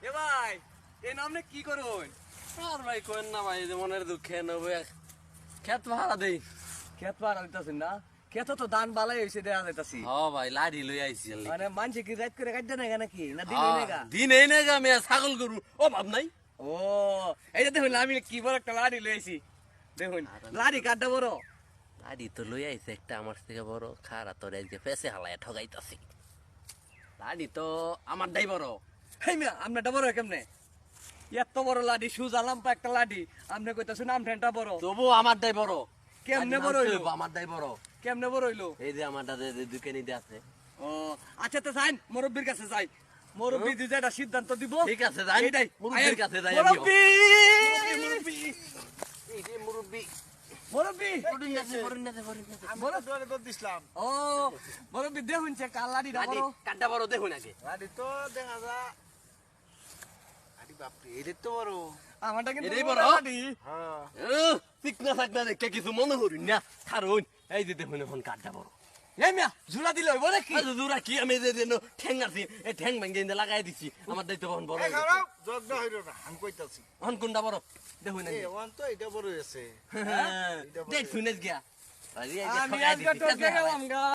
এ ভাই এ নামনে কি করুন? আর ভাই কোন না ভাই যে মনের দুঃখে নবে খেত ভাড়া দেই। ক্ষেত পাড়া দিতেছেন না? ক্ষেত তো ধান বালাই হয়েছে দেয়া যাইতাছি। হ ভাই লাড়ি লই আইছি মানে মানুষে কি রাত করে কাটতে নাই নাকি না দিন নাই গা? দিন এই না গা মে ছাগল গরু ও ভাব নাই। ও এইটা দেখুন আমি কি বড় একটা লাড়ি লইছি দেখুন লাড়ি কাটটা বড় লাড়ি তো লই আইছে একটা আমার থেকে বড় খারা তোর আজকে পেছে হালায় ঠগাইতাছি। লাড়ি তো আমার দাই বড়। হেই মিয়া আপনারটা বড় কেমনে? এত বড় লাড়ি সুজা লাম্পা একটা লাড়ি আপনি কইতাছেন আমঠেনটা বড় তবু আমার দাই বড়। কেমনে বড় হইলো? আমার দাই বড়। কেমনে বড় হইলো? এই যে আমার দাদা দোকানে দিয়ে আছে। ও আচ্ছা তো যাই মুরব্বির কাছে যাই মুরব্বি যে যেটা সিদ্ধান্ত দিব ঠিক আছে যাই এইটাই মুরব্বির কাছে যাই। মুরব্বি মুরব্বি এই যে মুরব্বি মুরব্বি পড়ুন না আমরা দুয়ারে দর দিছিলাম। ও মুরব্বি দেখুন সে কাল লাড়িটা লাড়ি বড় কাটা বড় দেখুন আগে। গাড়ি তো দেখা যা আরে বাপরে এটা তো বড়। আমারটা কিন্তু এটাই বড় বড়? লাড়ি হ্যাঁ চিকনা চাকনা দেখে কিছু মনে করি না কারণ এই যে দেখুন এখন কাঠটা বড়। এই মিয়া ঝুলা দিলে হইব নাকি? দূরা কি আমি যে ঠ্যাং আছি এই ঠ্যাং ভেঙে লাগাই দিছি আমার দায়িত্ব এখন বড় এই খারাপ জগদা হইল না আমি কইতাছি। এখন কোনটা বড় দেখুন এই ওয়ান তো এটা বড় হয়েছে। দেখ শুনেছ গিয়া আমি আজকে টকে গেলাম গা